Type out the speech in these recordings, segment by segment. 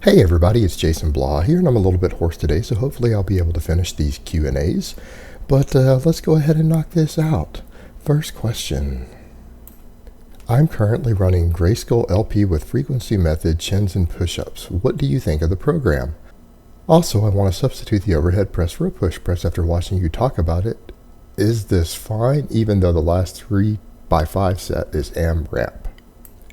Hey everybody, it's Jason Blaha here, and I'm a little bit hoarse today, so hopefully I'll be able to finish these Q&As. But let's go ahead and knock this out. First question. I'm currently running Greyskull LP with frequency method, chins, and push-ups. What do you think of the program? Also, I want to substitute the overhead press for a push press after watching you talk about it. Is this fine, even though the last 3x5 set is amrap?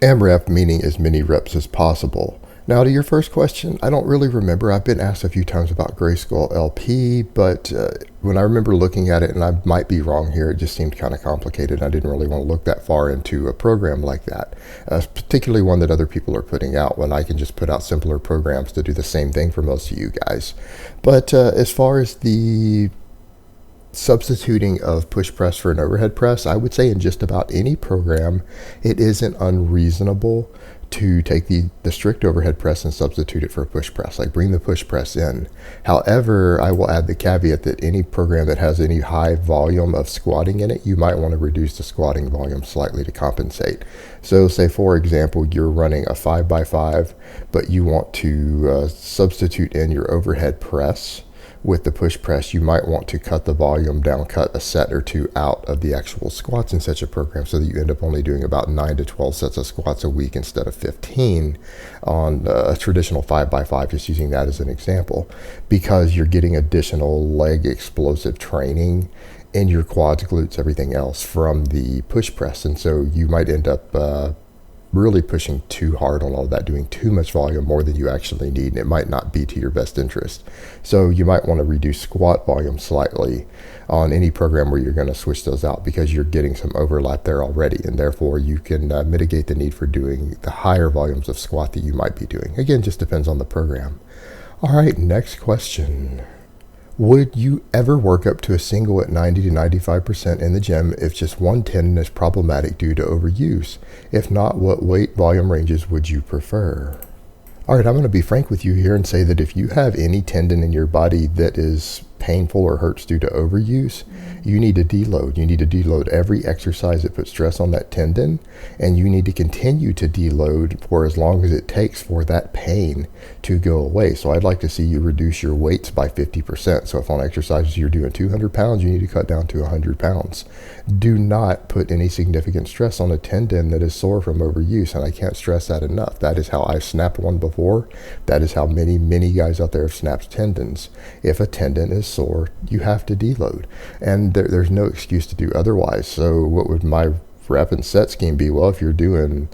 Amrap meaning as many reps as possible. Now to your first question, I don't really remember. I've been asked a few times about Greyskull LP, but when I remember looking at it, and I might be wrong here, it just seemed kind of complicated. I didn't really want to look that far into a program like that, particularly one that other people are putting out when I can just put out simpler programs to do the same thing for most of you guys. But as far as the substituting of push press for an overhead press, I would say in just about any program, it isn't unreasonable to take the strict overhead press and substitute it for a push press, like bring the push press in. However, I will add the caveat that any program that has any high volume of squatting in it, you might want to reduce the squatting volume slightly to compensate. So say for example, you're running a 5x5, but you want to substitute in your overhead press with the push press. You might want to cut the volume down, cut a set or two out of the actual squats in such a program so that you end up only doing about 9 to 12 sets of squats a week instead of 15 on a traditional 5x5, just using that as an example, because you're getting additional leg explosive training in your quads, glutes, everything else from the push press. And so you might end up really pushing too hard on all of that, doing too much volume, more than you actually need, and it might not be to your best interest. So you might want to reduce squat volume slightly on any program where you're going to switch those out, because you're getting some overlap there already, and therefore you can mitigate the need for doing the higher volumes of squat that you might be doing. Again, just depends on the program. All right, next question. Would you ever work up to a single at 90 to 95% in the gym if just one tendon is problematic due to overuse? If not, what weight volume ranges would you prefer? All right, I'm going to be frank with you here and say that if you have any tendon in your body that is painful or hurts due to overuse, you need to deload. You need to deload every exercise that puts stress on that tendon, and you need to continue to deload for as long as it takes for that pain to go away. So I'd like to see you reduce your weights by 50%. So if on exercises you're doing 200 pounds, you need to cut down to 100 pounds. Do not put any significant stress on a tendon that is sore from overuse, and I can't stress that enough. That is how I've snapped one before. That is how many guys out there have snapped tendons. If a tendon is sore, you have to deload, and there's no excuse to do otherwise. So what would my rep and set scheme be? Well, if you're doing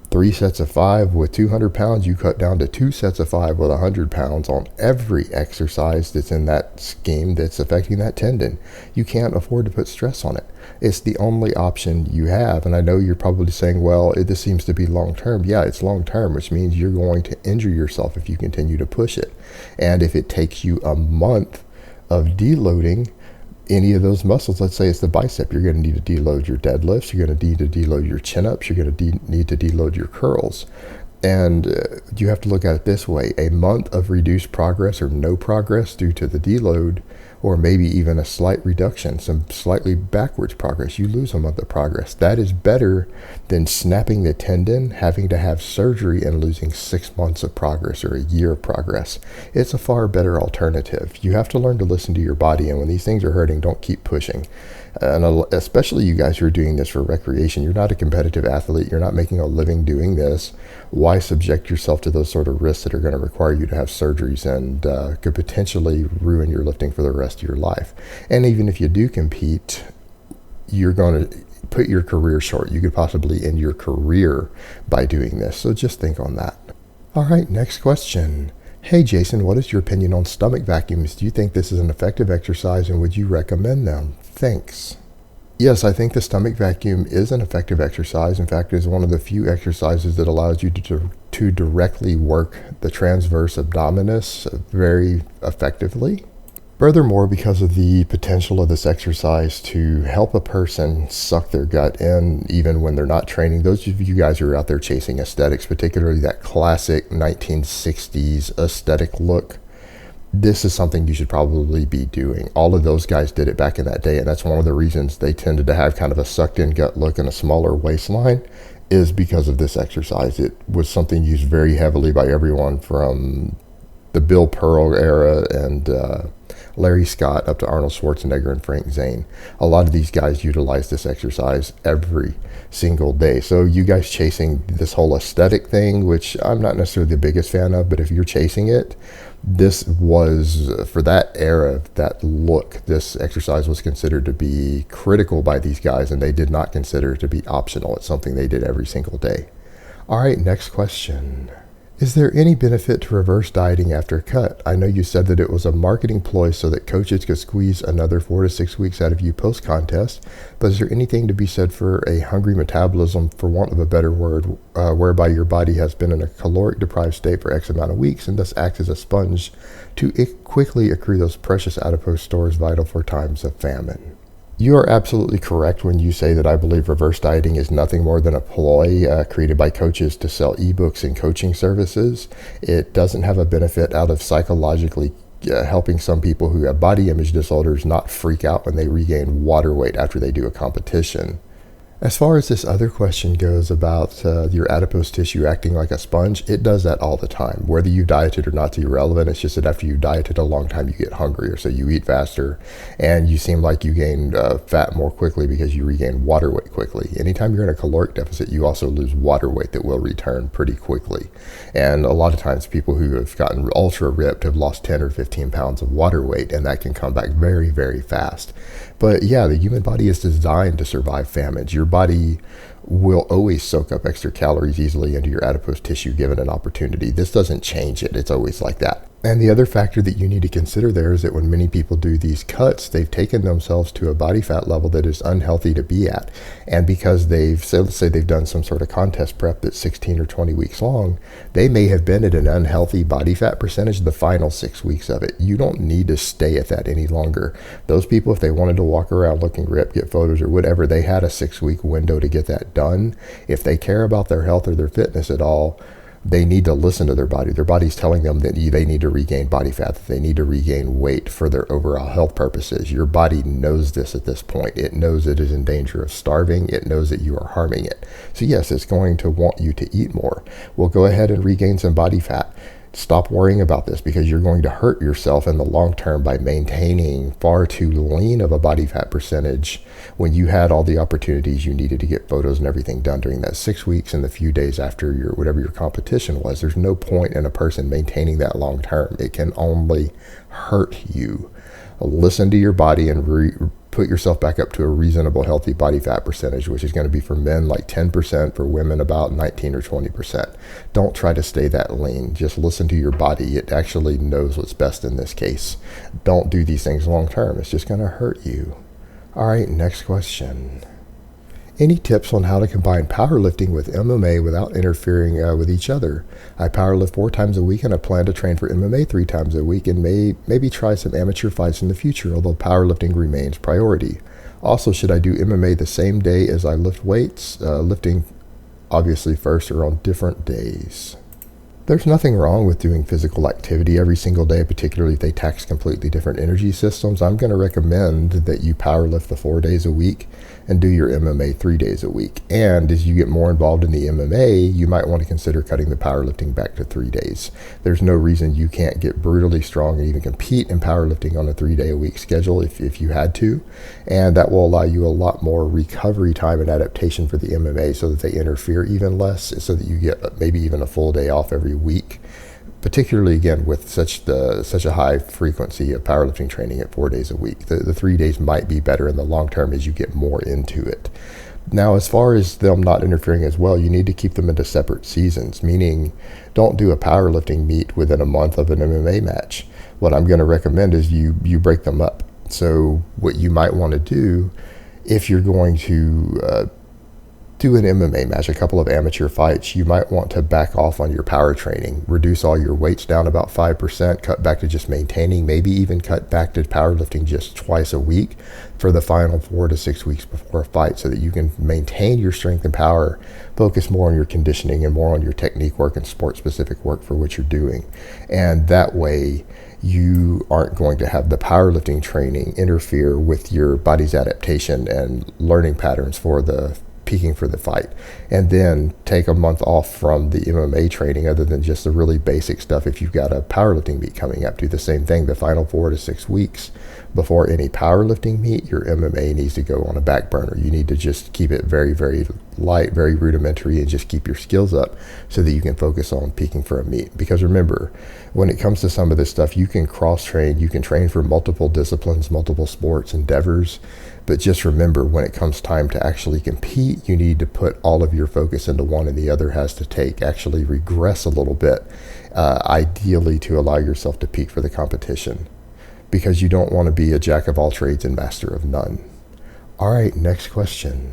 3 sets of 5 with 200 pounds, you cut down to 2 sets of 5 with 100 pounds on every exercise that's in that scheme that's affecting that tendon. You can't afford to put stress on it. It's the only option you have. And I know you're probably saying, well, this seems to be long term. Yeah, it's long term, which means you're going to injure yourself if you continue to push it. And if it takes you a month of deloading any of those muscles, let's say it's the bicep, you're going to need to deload your deadlifts, you're going to need to deload your chin-ups, you're going to need to deload your curls. And you have to look at it this way: a month of reduced progress or no progress due to the deload, or maybe even a slight reduction, some slightly backwards progress, you lose a month of progress. That is better than snapping the tendon, having to have surgery, and losing 6 months of progress or a year of progress. It's a far better alternative. You have to learn to listen to your body, and when these things are hurting, don't keep pushing. And especially you guys who are doing this for recreation, you're not a competitive athlete, you're not making a living doing this. Why subject yourself to those sort of risks that are going to require you to have surgeries and could potentially ruin your lifting for the rest of your life? And even if you do compete, you're going to put your career short. You could possibly end your career by doing this. So just think on that. All right, next question. Hey Jason, what is your opinion on stomach vacuums? Do you think this is an effective exercise, and would you recommend them? Thanks. Yes, I think the stomach vacuum is an effective exercise. In fact, it is one of the few exercises that allows you to directly work the transverse abdominis very effectively. Furthermore, because of the potential of this exercise to help a person suck their gut in even when they're not training, those of you guys who are out there chasing aesthetics, particularly that classic 1960s aesthetic look, this is something you should probably be doing. All of those guys did it back in that day, and that's one of the reasons they tended to have kind of a sucked in gut look and a smaller waistline, is because of this exercise. It was something used very heavily by everyone from the Bill Pearl era and Larry Scott up to Arnold Schwarzenegger and Frank Zane. A lot of these guys utilize this exercise every single day. So you guys chasing this whole aesthetic thing, which I'm not necessarily the biggest fan of, but if you're chasing it, this was, for that era, that look, this exercise was considered to be critical by these guys, and they did not consider it to be optional. It's something they did every single day. All right, next question. Is there any benefit to reverse dieting after a cut? I know you said that it was a marketing ploy so that coaches could squeeze another 4 to 6 weeks out of you post-contest, but is there anything to be said for a hungry metabolism, for want of a better word, whereby your body has been in a caloric deprived state for X amount of weeks and thus acts as a sponge to quickly accrue those precious adipose stores vital for times of famine? You are absolutely correct when you say that I believe reverse dieting is nothing more than a ploy created by coaches to sell ebooks and coaching services. It doesn't have a benefit out of psychologically helping some people who have body image disorders not freak out when they regain water weight after they do a competition. As far as this other question goes about your adipose tissue acting like a sponge, it does that all the time. Whether you dieted or not is irrelevant. It's just that after you dieted a long time, you get hungrier, so you eat faster, and you seem like you gain fat more quickly because you regain water weight quickly. Anytime you're in a caloric deficit, you also lose water weight that will return pretty quickly. And a lot of times people who have gotten ultra ripped have lost 10 or 15 pounds of water weight, and that can come back very, very fast. But yeah, the human body is designed to survive famines. Your body will always soak up extra calories easily into your adipose tissue given an opportunity. This doesn't change it. It's always like that. And the other factor that you need to consider there is that when many people do these cuts, they've taken themselves to a body fat level that is unhealthy to be at. And because let's say they've done some sort of contest prep that's 16 or 20 weeks long, they may have been at an unhealthy body fat percentage the final 6 weeks of it. You don't need to stay at that any longer. Those people, if they wanted to walk around looking ripped, get photos or whatever, they had a 6-week window to get that done. If they care about their health or their fitness at all, they need to listen to their body. Their body's telling them that they need to regain body fat, that they need to regain weight for their overall health purposes. Your body knows this at this point. It knows it is in danger of starving. It knows that you are harming it. So yes, it's going to want you to eat more. Well, go ahead and regain some body fat. Stop worrying about this, because you're going to hurt yourself in the long term by maintaining far too lean of a body fat percentage when you had all the opportunities you needed to get photos and everything done during that 6 weeks and the few days after whatever your competition was. There's no point in a person maintaining that long term. It can only hurt you. Listen to your body and put yourself back up to a reasonable healthy body fat percentage, which is going to be for men like 10%, for women about 19 or 20%. Don't try to stay that lean. Just listen to your body. It actually knows what's best in this case. Don't do these things long term. It's just going to hurt you. All right, next question. Any tips on how to combine powerlifting with MMA without interfering with each other? I powerlift 4 times a week, and I plan to train for MMA 3 times a week, and maybe try some amateur fights in the future, although powerlifting remains priority. Also, should I do MMA the same day as I lift weights, lifting obviously first, or on different days? There's nothing wrong with doing physical activity every single day, particularly if they tax completely different energy systems. I'm going to recommend that you powerlift the 4 days a week and do your MMA 3 days a week. And as you get more involved in the MMA, you might want to consider cutting the powerlifting back to 3 days. There's no reason you can't get brutally strong and even compete in powerlifting on a 3-day-a-week schedule if you had to. And that will allow you a lot more recovery time and adaptation for the MMA, so that they interfere even less, so that you get maybe even a full day off every week. Particularly, again, with such a high frequency of powerlifting training at 4 days a week. The 3 days might be better in the long term as you get more into it. Now, as far as them not interfering as well, you need to keep them into separate seasons, meaning don't do a powerlifting meet within a month of an MMA match. What I'm going to recommend is you break them up. So what you might want to do, if you're going to do an MMA match, a couple of amateur fights, you might want to back off on your power training, reduce all your weights down about 5%, cut back to just maintaining, maybe even cut back to powerlifting just twice a week for the final 4 to 6 weeks before a fight, so that you can maintain your strength and power, focus more on your conditioning and more on your technique work and sport specific work for what you're doing. And that way you aren't going to have the powerlifting training interfere with your body's adaptation and learning patterns for the peaking for the fight, and then take a month off from the MMA training other than just the really basic stuff. If you've got a powerlifting meet coming up, do the same thing. The final 4 to 6 weeks before any powerlifting meet, your MMA needs to go on a back burner. You need to just keep it very, very light, very rudimentary, and just keep your skills up so that you can focus on peaking for a meet. Because remember, when it comes to some of this stuff, you can cross-train, you can train for multiple disciplines, multiple sports, endeavors, but just remember, when it comes time to actually compete, you need to put all of your focus into one, and the other has to actually regress a little bit, ideally to allow yourself to peak for the competition, because you don't want to be a jack of all trades and master of none. All right, next question.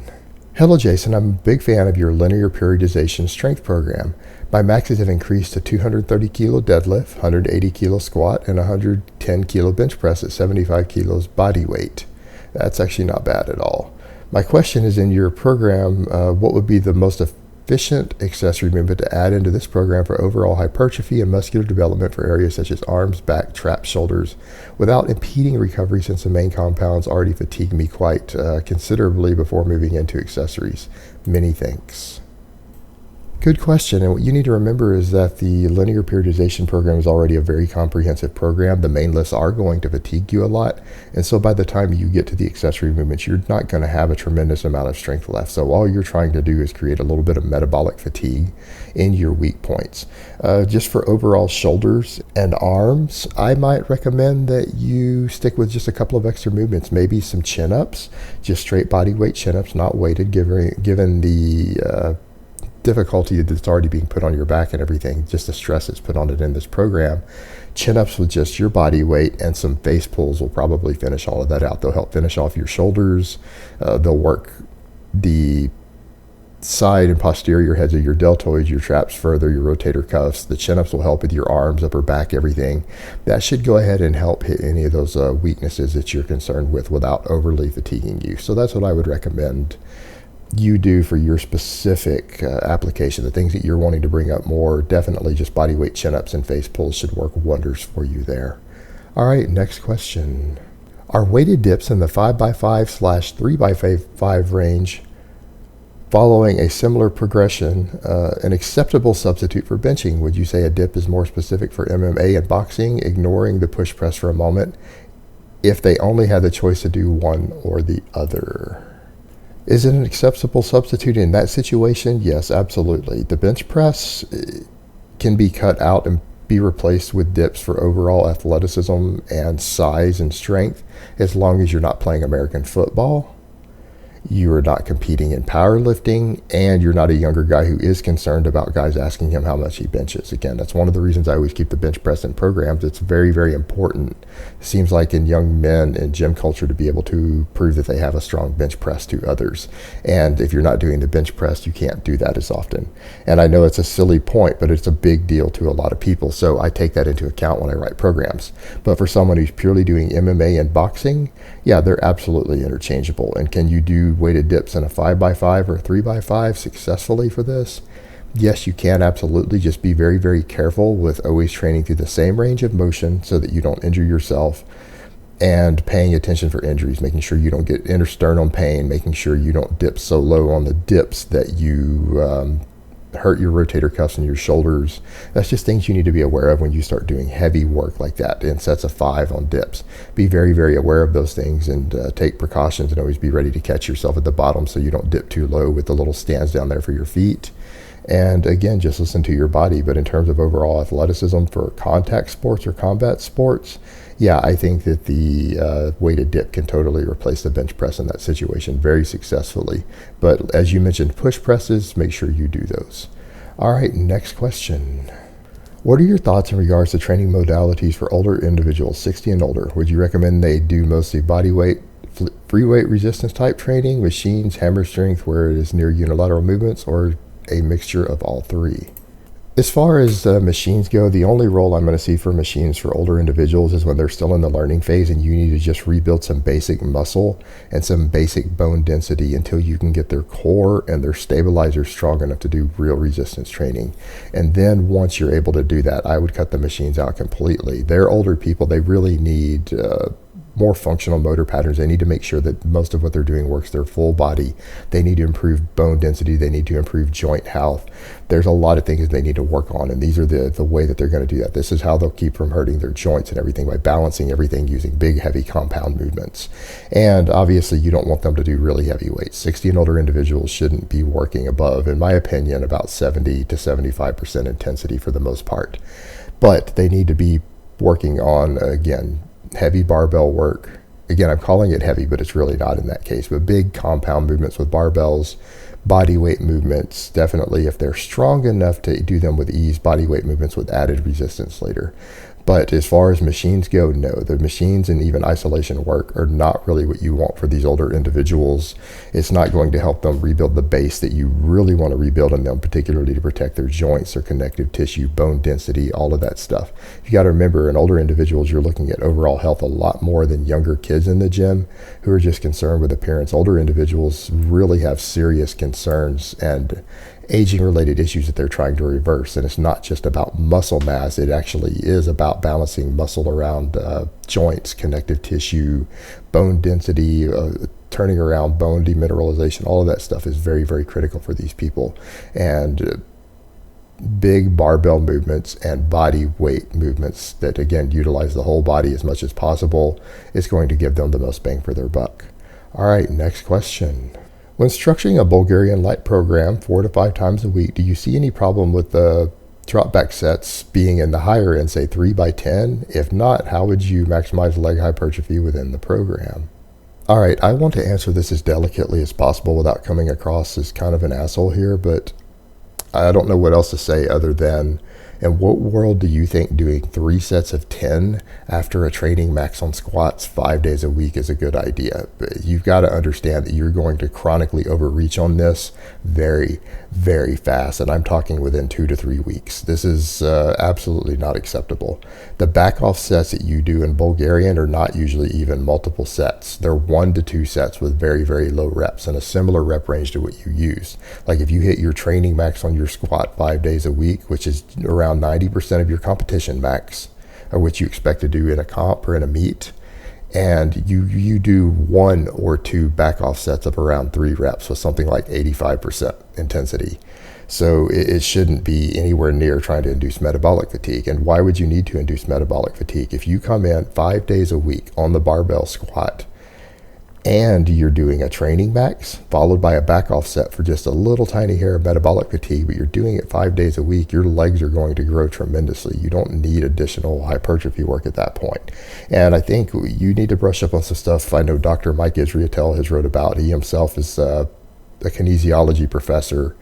Hello, Jason. I'm a big fan of your linear periodization strength program. My maxes have increased to 230 kilo deadlift, 180 kilo squat, and 110 kilo bench press at 75 kilos body weight. That's actually not bad at all. My question is, in your program, what would be the most efficient accessory movement to add into this program for overall hypertrophy and muscular development for areas such as arms, back, traps, shoulders, without impeding recovery, since the main compounds already fatigue me quite considerably before moving into accessories? Many thanks. Good question, and what you need to remember is that the linear periodization program is already a very comprehensive program. The main lists are going to fatigue you a lot, and so by the time you get to the accessory movements, you're not going to have a tremendous amount of strength left. So all you're trying to do is create a little bit of metabolic fatigue in your weak points. Just for overall shoulders and arms, I might recommend that you stick with just a couple of extra movements, maybe some chin-ups, just straight body weight chin-ups, not weighted, given the difficulty that's already being put on your back and everything, just the stress that's put on it in this program. Chin-ups with just your body weight and some face pulls will probably finish all of that out. They'll help finish off your shoulders. They'll work the side and posterior heads of your deltoids, your traps further, your rotator cuffs. The chin-ups will help with your arms, upper back, everything. That should go ahead and help hit any of those weaknesses that you're concerned with without overly fatiguing you. So that's what I would recommend you do for your specific application. The things that you're wanting to bring up more, definitely just body weight chin-ups and face pulls should work wonders for you there. All right, next question. Are weighted dips in the 5x5/3x5 range following a similar progression an acceptable substitute for benching? Would you say a dip is more specific for MMA and boxing, ignoring the push press for a moment, if they only had the choice to do one or the other? Is it an acceptable substitute in that situation? Yes, absolutely. The bench press can be cut out and be replaced with dips for overall athleticism and size and strength, as long as you're not playing American football, you are not competing in powerlifting, and you're not a younger guy who is concerned about guys asking him how much he benches. Again, that's one of the reasons I always keep the bench press in programs. It's very, very important, it seems like, in young men in gym culture, to be able to prove that they have a strong bench press to others. And if you're not doing the bench press, you can't do that as often. And I know it's a silly point, but it's a big deal to a lot of people, so I take that into account when I write programs. But for someone who's purely doing MMA and boxing, yeah, they're absolutely interchangeable. And can you do weighted dips in a 5x5 or 3x5 successfully for this? Yes, you can, absolutely. Just be very, very careful with always training through the same range of motion so that you don't injure yourself, and paying attention for injuries, making sure you don't get intersternal pain, making sure you don't dip so low on the dips that you hurt your rotator cuffs and your shoulders. That's just things you need to be aware of when you start doing heavy work like that in sets of 5 on dips. Be very, very aware of those things, and take precautions, and always be ready to catch yourself at the bottom so you don't dip too low with the little stands down there for your feet. And again, just listen to your body. But in terms of overall athleticism for contact sports or combat sports, yeah, I think that the weighted dip can totally replace the bench press in that situation very successfully. But as you mentioned, push presses, make sure you do those. All right, next question. What are your thoughts in regards to training modalities for older individuals, 60 and older? Would you recommend they do mostly body weight free weight resistance type training, machines, hammer strength where it is near unilateral movements, or a mixture of all three? As far as machines go, the only role I'm going to see for machines for older individuals is when they're still in the learning phase and you need to just rebuild some basic muscle and some basic bone density until you can get their core and their stabilizers strong enough to do real resistance training. And then once you're able to do that, I would cut the machines out completely. They're older people. They really need more functional motor patterns. They need to make sure that most of what they're doing works their full body. They need to improve bone density. They need to improve joint health. There's a lot of things they need to work on, and these are the way that they're going to do that. This is how they'll keep from hurting their joints and everything, by balancing everything using big, heavy compound movements. And obviously, you don't want them to do really heavy weights. 60 and older individuals shouldn't be working above, in my opinion, about 70 to 75% intensity for the most part. But they need to be working on, again, heavy barbell work. Again, I'm calling it heavy, but it's really not in that case. But big compound movements with barbells, body weight movements, definitely if they're strong enough to do them with ease, body weight movements with added resistance later. But as far as machines go, no, the machines and even isolation work are not really what you want for these older individuals. It's not going to help them rebuild the base that you really want to rebuild in them, particularly to protect their joints, their connective tissue, bone density, all of that stuff. You got to remember, in older individuals, you're looking at overall health a lot more than younger kids in the gym who are just concerned with appearance. Older individuals really have serious concerns and aging related issues that they're trying to reverse. And it's not just about muscle mass. It actually is about balancing muscle around joints, connective tissue, bone density, turning around bone demineralization. All of that stuff is very, very critical for these people. And big barbell movements and body weight movements that, again, utilize the whole body as much as possible is going to give them the most bang for their buck. All right, next question. When structuring a Bulgarian-lite program 4 to 5 times a week, do you see any problem with the drop back sets being in the higher end, say 3 by 10? If not, how would you maximize leg hypertrophy within the program? All right, I want to answer this as delicately as possible without coming across as kind of an asshole here, but I don't know what else to say other than, in what world do you think doing 3 sets of 10 after a training max on squats 5 days a week is a good idea? But you've got to understand that you're going to chronically overreach on this very, very fast. And I'm talking within 2 to 3 weeks. This is absolutely not acceptable. The back off sets that you do in Bulgarian are not usually even multiple sets. They're 1 to 2 sets with very, very low reps and a similar rep range to what you use. Like if you hit your training max on your squat 5 days a week, which is around 90% of your competition max, or what you expect to do in a comp or in a meet, and you do 1 or 2 back off sets of around 3 reps with something like 85% intensity. So it shouldn't be anywhere near trying to induce metabolic fatigue. And why would you need to induce metabolic fatigue? If you come in 5 days a week on the barbell squat and you're doing a training max followed by a back off set for just a little tiny hair of metabolic fatigue, but you're doing it 5 days a week, your legs are going to grow tremendously. You don't need additional hypertrophy work at that point. And I think you need to brush up on some stuff I know Dr. Mike Israetel has wrote about. He himself is a kinesiology professor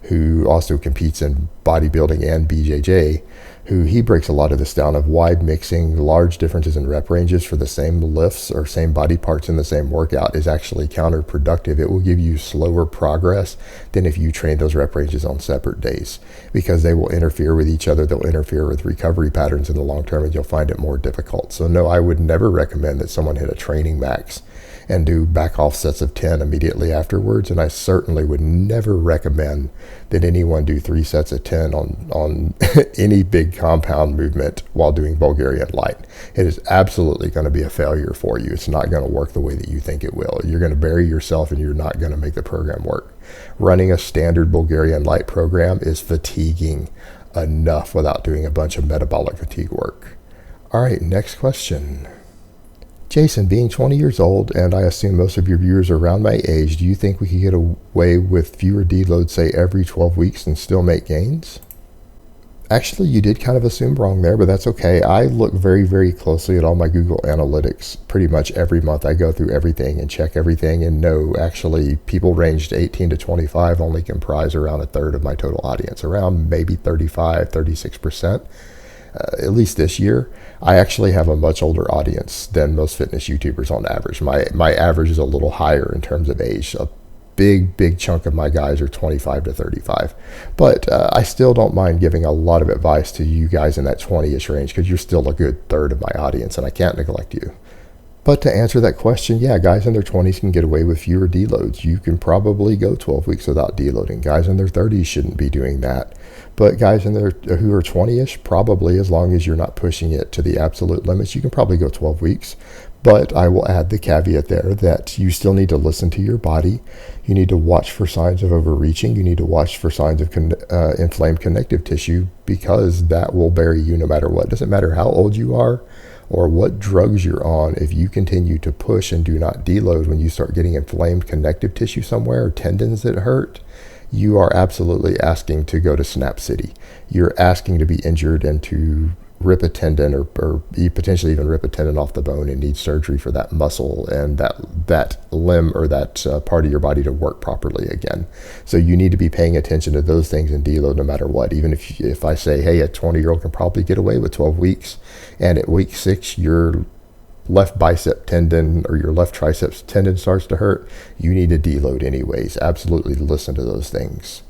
who also competes in bodybuilding and BJJ, who he breaks a lot of this down of why mixing large differences in rep ranges for the same lifts or same body parts in the same workout is actually counterproductive. It will give you slower progress than if you train those rep ranges on separate days, because they will interfere with each other. They'll interfere with recovery patterns in the long term, and you'll find it more difficult. So no, I would never recommend that someone hit a training max and do back off sets of 10 immediately afterwards. And I certainly would never recommend that anyone do 3 sets of 10 on any big compound movement while doing Bulgarian-lite. It is absolutely going to be a failure for you. It's not going to work the way that you think it will. You're going to bury yourself and you're not going to make the program work. Running a standard Bulgarian-lite program is fatiguing enough without doing a bunch of metabolic fatigue work. All right, next question. Jason, being 20 years old, and I assume most of your viewers are around my age, do you think we could get away with fewer deloads, say, every 12 weeks and still make gains? Actually, you did kind of assume wrong there, but that's okay. I look very, very closely at all my Google Analytics pretty much every month. I go through everything and check everything, and no, actually, people ranged 18 to 25 only comprise around a third of my total audience, around maybe 35, 36%. at least this year, I actually have a much older audience than most fitness YouTubers on average. My average is a little higher in terms of age. A big chunk of my guys are 25 to 35. But I still don't mind giving a lot of advice to you guys in that 20-ish range, because you're still a good third of my audience, and I can't neglect you. But to answer that question, yeah, guys in their 20s can get away with fewer deloads. You can probably go 12 weeks without deloading. Guys in their 30s shouldn't be doing that. But guys in their who are 20-ish, probably, as long as you're not pushing it to the absolute limits, you can probably go 12 weeks. But I will add the caveat there that you still need to listen to your body. You need to watch for signs of overreaching. You need to watch for signs of inflamed connective tissue, because that will bury you no matter what. It doesn't matter how old you are or what drugs you're on. If you continue to push and do not deload, when you start getting inflamed connective tissue somewhere or tendons that hurt, you are absolutely asking to go to Snap City. You're asking to be injured and to rip a tendon, or you potentially even rip a tendon off the bone and need surgery for that muscle and that limb or that part of your body to work properly again. So you need to be paying attention to those things and deload no matter what. Even if I say, hey, a 20-year-old can probably get away with 12 weeks, and at week 6 your left bicep tendon or your left triceps tendon starts to hurt, you need to deload anyways. Absolutely listen to those things.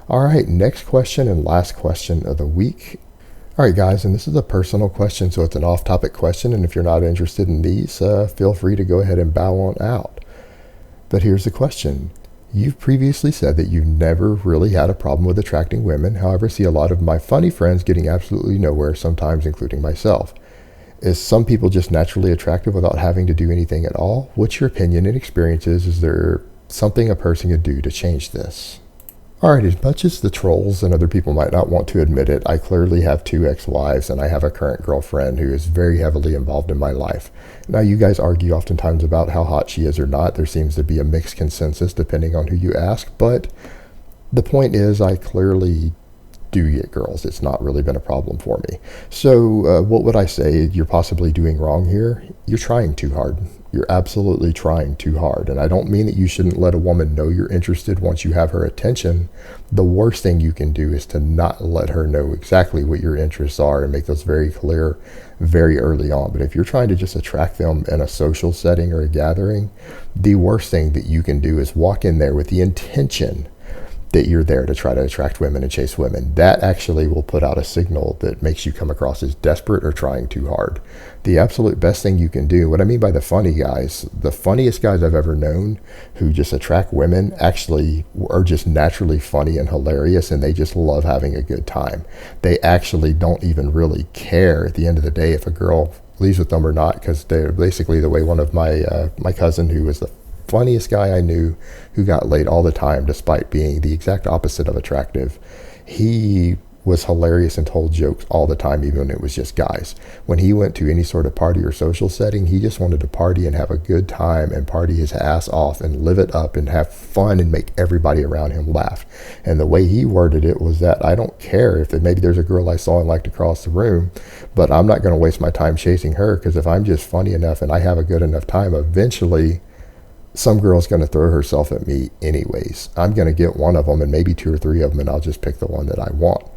All right, next question and last question of the week. All right, guys, and this is a personal question, so it's an off-topic question, and if you're not interested in these, feel free to go ahead and bow on out. But here's the question. You've previously said that you've never really had a problem with attracting women. However, see a lot of my funny friends getting absolutely nowhere, sometimes including myself. Is some people just naturally attractive without having to do anything at all? What's your opinion and experiences? Is there something a person could do to change this? Alright, as much as the trolls and other people might not want to admit it, I clearly have 2 ex-wives, and I have a current girlfriend who is very heavily involved in my life. Now, you guys argue oftentimes about how hot she is or not. There seems to be a mixed consensus depending on who you ask, but the point is, I clearly do get girls. It's not really been a problem for me. So what would I say you're possibly doing wrong here? You're trying too hard. You're absolutely trying too hard. And I don't mean that you shouldn't let a woman know you're interested once you have her attention. The worst thing you can do is to not let her know exactly what your interests are and make those very clear very early on. But if you're trying to just attract them in a social setting or a gathering, the worst thing that you can do is walk in there with the intention that you're there to try to attract women and chase women. That actually will put out a signal that makes you come across as desperate or trying too hard. The absolute best thing you can do, what I mean by the funny guys, the funniest guys I've ever known who just attract women actually are just naturally funny and hilarious, and they just love having a good time. They actually don't even really care at the end of the day if a girl leaves with them or not, because they're basically the way one of my cousin, who was the funniest guy I knew, who got laid all the time despite being the exact opposite of attractive. He was hilarious and told jokes all the time, even when it was just guys. When he went to any sort of party or social setting, he just wanted to party and have a good time and party his ass off and live it up and have fun and make everybody around him laugh. And the way he worded it was that I don't care if maybe there's a girl I saw and liked across the room, but I'm not going to waste my time chasing her, because if I'm just funny enough and I have a good enough time, eventually some girl's going to throw herself at me anyways. I'm going to get one of them and maybe 2 or 3 of them, and I'll just pick the one that I want,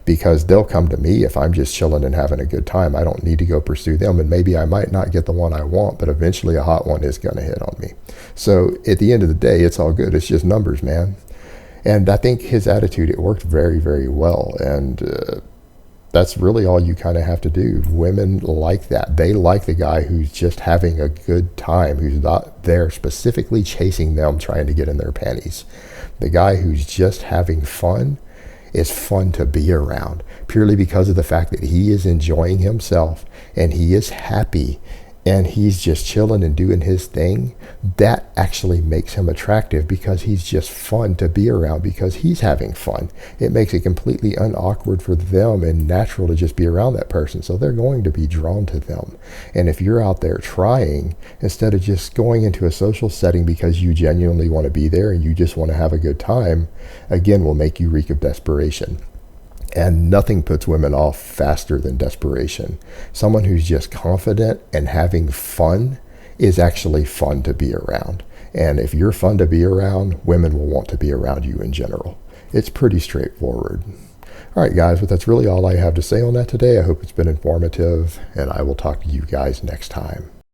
because they'll come to me if I'm just chilling and having a good time. I don't need to go pursue them, and maybe I might not get the one I want, but eventually a hot one is going to hit on me. So at the end of the day, it's all good. It's just numbers, man. And I think his attitude, it worked very, very well. And that's really all you kind of have to do. Women like that. They like the guy who's just having a good time, who's not there specifically chasing them, trying to get in their panties. The guy who's just having fun is fun to be around, purely because of the fact that he is enjoying himself and he is happy and he's just chilling and doing his thing. That actually makes him attractive, because he's just fun to be around, because he's having fun. It makes it completely unawkward for them and natural to just be around that person. So they're going to be drawn to them. And if you're out there trying, instead of just going into a social setting because you genuinely want to be there and you just want to have a good time, again, will make you reek of desperation. And nothing puts women off faster than desperation. Someone who's just confident and having fun is actually fun to be around. And if you're fun to be around, women will want to be around you in general. It's pretty straightforward. All right, guys, but that's really all I have to say on that today. I hope it's been informative, and I will talk to you guys next time.